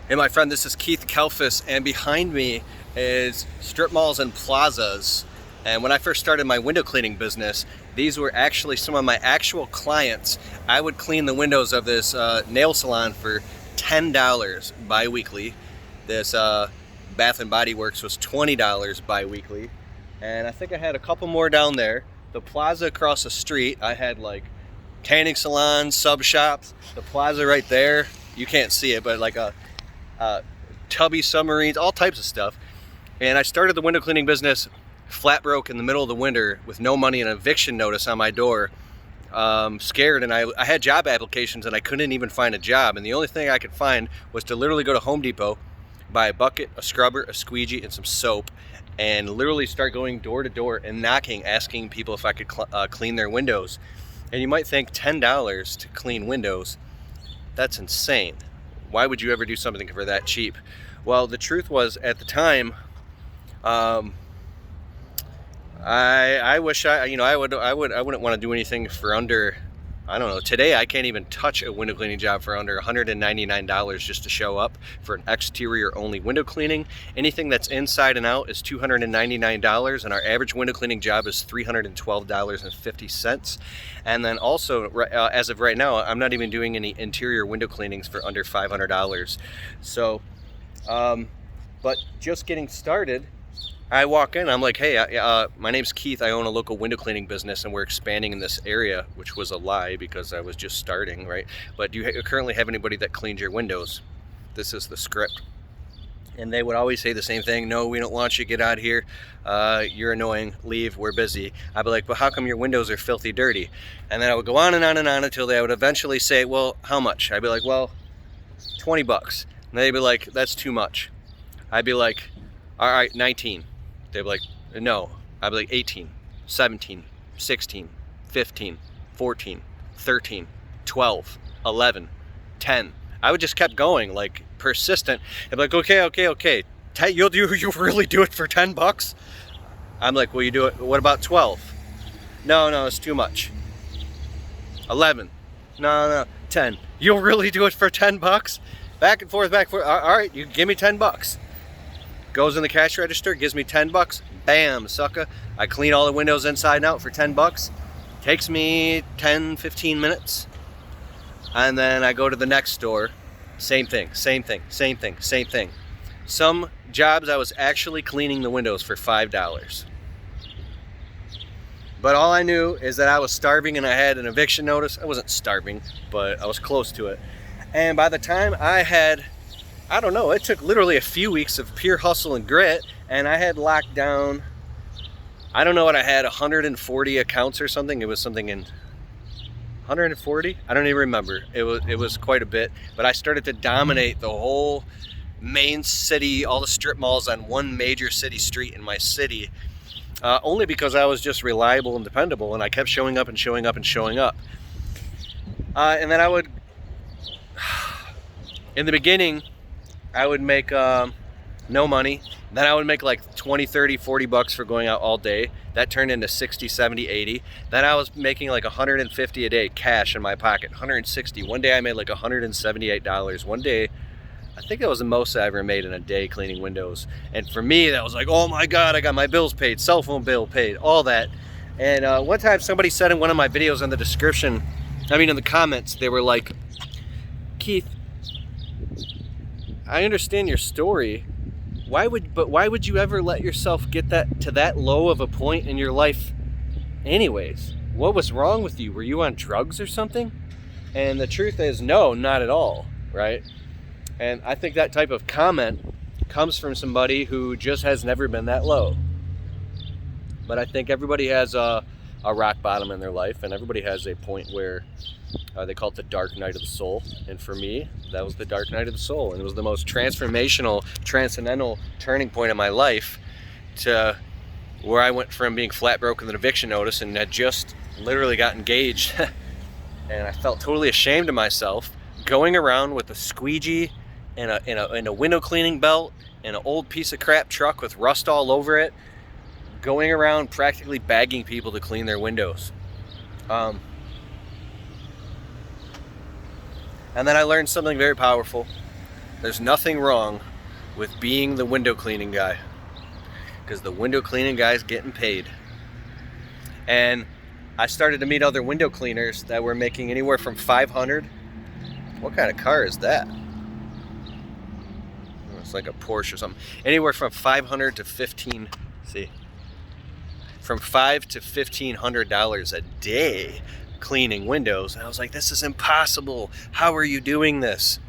Hey my friend, this is Keith Kelfis, and behind me is strip malls and plazas. And when I first started my window cleaning business, these were actually some of my actual clients. I would clean the windows of this nail salon for $10 bi-weekly. This Bath and Body Works was $20 bi-weekly. And I think I had a couple more down there. The plaza across the street, I had like tanning salons, sub shops. The plaza right there, you can't see it, but like a tubby submarines, all types of stuff. And I started the window cleaning business flat broke in the middle of the winter with no money and an eviction notice on my door. Scared, and I had job applications and I couldn't even find a job, and the only thing I could find was to literally go to Home Depot, buy a bucket, a scrubber, a squeegee, and some soap, and literally start going door to door and knocking, asking people if I could clean their windows. And you might think $10 to clean windows, that's insane. Why would you ever do something for that cheap? Well, the truth was, at the time, I wish I wouldn't want to do anything for under, I don't know. Today I can't even touch a window cleaning job for under $199 just to show up for an exterior only window cleaning. Anything that's inside and out is $299, and our average window cleaning job is $312.50. And then also, as of right now, I'm not even doing any interior window cleanings for under $500. So, but just getting started, I walk in, I'm like, hey, my name's Keith, I own a local window cleaning business and we're expanding in this area, which was a lie because I was just starting, right? But do you currently have anybody that cleans your windows? This is the script. And they would always say the same thing: no, we don't want you, get out of here, you're annoying, leave, we're busy. I'd be like, but how come your windows are filthy dirty? And then I would go on and on and on until they would eventually say, well, how much? I'd be like, well, 20 bucks. And they'd be like, that's too much. I'd be like, all right, 19. They'd be like, no. I'd be like 18, 17, 16, 15, 14, 13, 12, 11, 10. I would just kept going, like persistent. I'd be like, okay. You'll really do it for 10 bucks? I'm like, well, you do it. What about 12? No, it's too much. 11. No, 10. You'll really do it for 10 bucks? Back and forth. All right, you give me 10 bucks. Goes in the cash register, gives me 10 bucks. Bam, sucker. I clean all the windows inside and out for 10 bucks. Takes me 10, 15 minutes. And then I go to the next store. Same thing. Some jobs I was actually cleaning the windows for $5. But all I knew is that I was starving and I had an eviction notice. I wasn't starving, but I was close to it. And by the time I had, I don't know, it took literally a few weeks of pure hustle and grit, and I had locked down, I don't know what I had, 140 accounts or something. It was something in 140? I don't even remember. It was quite a bit, but I started to dominate the whole main city, all the strip malls on one major city street in my city, only because I was just reliable and dependable, and I kept showing up. And then I would, in the beginning, I would make no money. Then I would make like 20, 30, 40 bucks for going out all day. That turned into 60, 70, 80. Then I was making like 150 a day cash in my pocket, 160. One day I made like $178. One day, I think that was the most I ever made in a day cleaning windows. And for me, that was like, oh my God, I got my bills paid, cell phone bill paid, all that. And one time somebody said in one of my videos in the description, in the comments, they were like, Keith, I understand your story. Why would you ever let yourself get to that low of a point in your life anyways? What was wrong with you? Were you on drugs or something? And the truth is, no, not at all, right? And I think that type of comment comes from somebody who just has never been that low. But I think everybody has a rock bottom in their life, and everybody has a point where they call it the dark night of the soul. And for me, that was the dark night of the soul. And it was the most transformational, transcendental turning point in my life, to where I went from being flat broke with an eviction notice and had just literally got engaged. And I felt totally ashamed of myself, going around with a squeegee and a window cleaning belt and an old piece of crap truck with rust all over it, going around practically begging people to clean their windows. And then I learned something very powerful. There's nothing wrong with being the window cleaning guy, because the window cleaning guy's getting paid. And I started to meet other window cleaners that were making anywhere from 500. What kind of car is that? It's like a Porsche or something. Anywhere from 500 to 15. See, from $500 to $1,500 a day cleaning windows. And I was like, this is impossible. How are you doing this?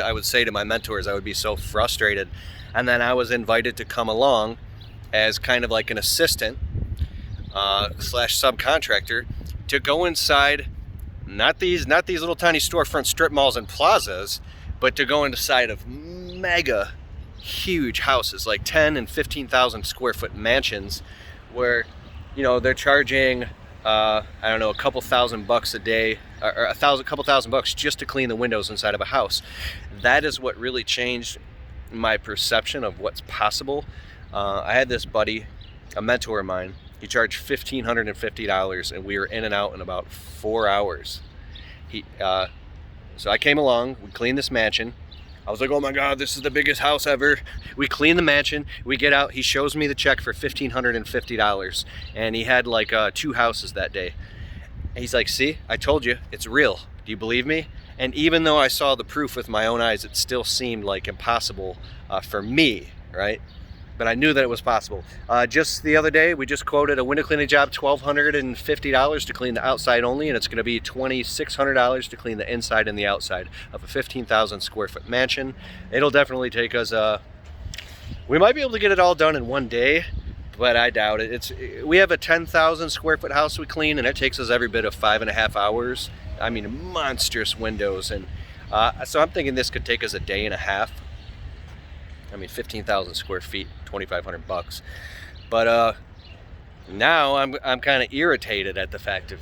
I would say to my mentors, I would be so frustrated. And then I was invited to come along as kind of like an assistant slash subcontractor to go inside, not these little tiny storefront strip malls and plazas, but to go inside of mega huge houses, like 10 and 15,000 square foot mansions, where, you know, they're charging I don't know, a couple $1,000 a day, or couple $1,000 just to clean the windows inside of a house. That is what really changed my perception of what's possible. I had this buddy, a mentor of mine. He charged $1,550, and we were in and out in about 4 hours. So I came along, we cleaned this mansion. I was like, oh my God, this is the biggest house ever. We clean the mansion, we get out, he shows me the check for $1,550. And he had like 2 houses that day. And he's like, see, I told you, it's real. Do you believe me? And even though I saw the proof with my own eyes, it still seemed like impossible for me, right? But I knew that it was possible. Just the other day, we just quoted a window cleaning job, $1,250 to clean the outside only, and it's gonna be $2,600 to clean the inside and the outside of a 15,000 square foot mansion. It'll definitely take us, we might be able to get it all done in one day, but I doubt it. We have a 10,000 square foot house we clean, and it takes us every bit of 5.5 hours. I mean, monstrous windows. And so I'm thinking this could take us a day and a half. I mean, 15,000 square feet, $2,500. But now I'm kind of irritated at the fact of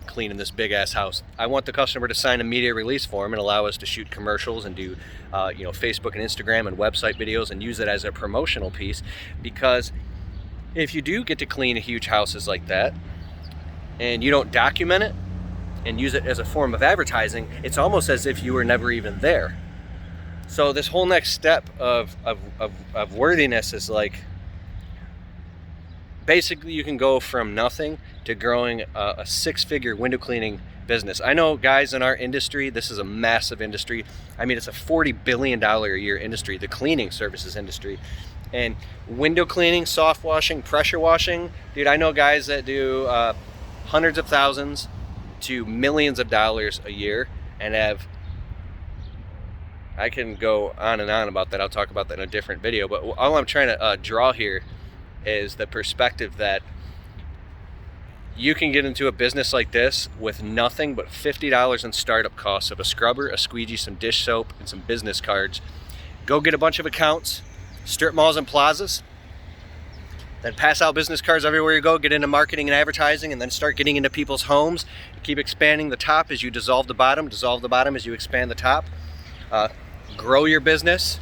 cleaning this big ass house. I want the customer to sign a media release form and allow us to shoot commercials and do you know, Facebook and Instagram and website videos and use it as a promotional piece. Because if you do get to clean huge houses like that and you don't document it and use it as a form of advertising, it's almost as if you were never even there. So this whole next step of worthiness is like, basically you can go from nothing to growing a 6-figure window cleaning business. I know guys in our industry, this is a massive industry. I mean, it's a $40 billion a year industry, the cleaning services industry. And window cleaning, soft washing, pressure washing, dude, I know guys that do hundreds of thousands to millions of dollars a year and have, I can go on and on about that. I'll talk about that in a different video. But all I'm trying to draw here is the perspective that you can get into a business like this with nothing but $50 in startup costs of a scrubber, a squeegee, some dish soap, and some business cards. Go get a bunch of accounts, strip malls and plazas, then pass out business cards everywhere you go, get into marketing and advertising, and then start getting into people's homes. Keep expanding the top as you dissolve the bottom as you expand the top. Grow your business,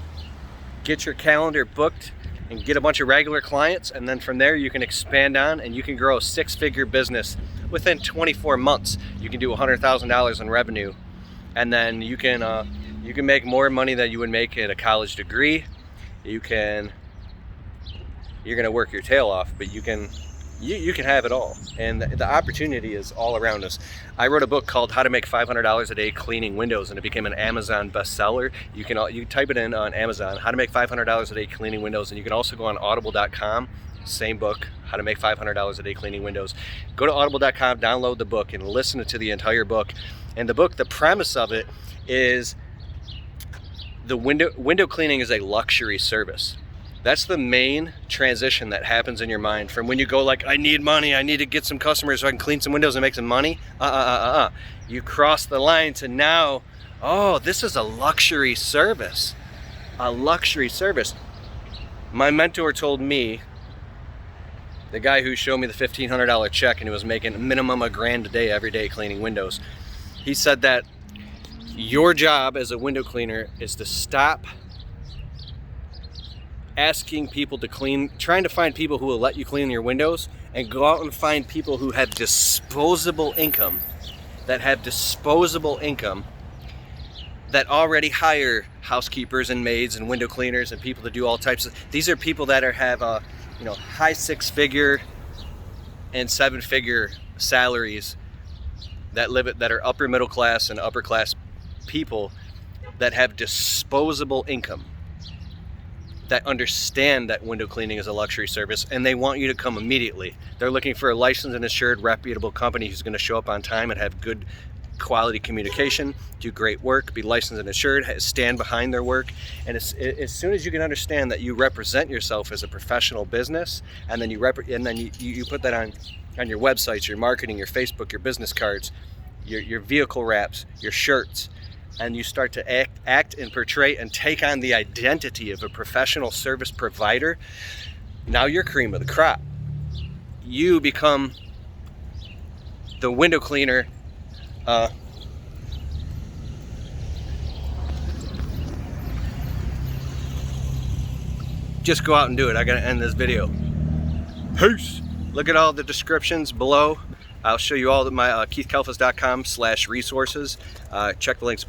get your calendar booked, and get a bunch of regular clients, and then from there you can expand on and you can grow a 6-figure business within 24 months. You can do $100,000 in revenue, and then you can make more money than you would make at a college degree. You're gonna work your tail off, but you can have it all, and the opportunity is all around us. I wrote a book called How to Make $500 a Day Cleaning Windows, and it became an Amazon bestseller. You can type it in on Amazon, How to Make $500 a Day Cleaning Windows, and you can also go on audible.com, same book, How to Make $500 a Day Cleaning Windows. Go to audible.com, download the book, and listen to the entire book. And the book, the premise of it is the window cleaning is a luxury service. That's the main transition that happens in your mind from when you go like, I need money, I need to get some customers so I can clean some windows and make some money. You cross the line to now, oh, this is a luxury service. A luxury service. My mentor told me, the guy who showed me the $1,500 check and he was making a minimum $1,000 a day every day cleaning windows, he said that your job as a window cleaner is to stop asking people to clean, trying to find people who will let you clean your windows, and go out and find people who have disposable income, that already hire housekeepers and maids and window cleaners and people to do all types of. These are people that have high 6-figure and 7-figure salaries, that are upper middle class and upper class people that have disposable income, that understand that window cleaning is a luxury service, and they want you to come immediately. They're looking for a licensed and assured, reputable company who's going to show up on time and have good quality communication, do great work, be licensed and assured, stand behind their work. And as soon as you can understand that you represent yourself as a professional business, and then you put that on your websites, your marketing, your Facebook, your business cards, your vehicle wraps, your shirts, and you start to act and portray and take on the identity of a professional service provider, now you're cream of the crop. You become the window cleaner. Just go out and do it. I gotta end this video. Peace. Look at all the descriptions below. I'll show you all my keithkalfas.com/resources. Check the links below.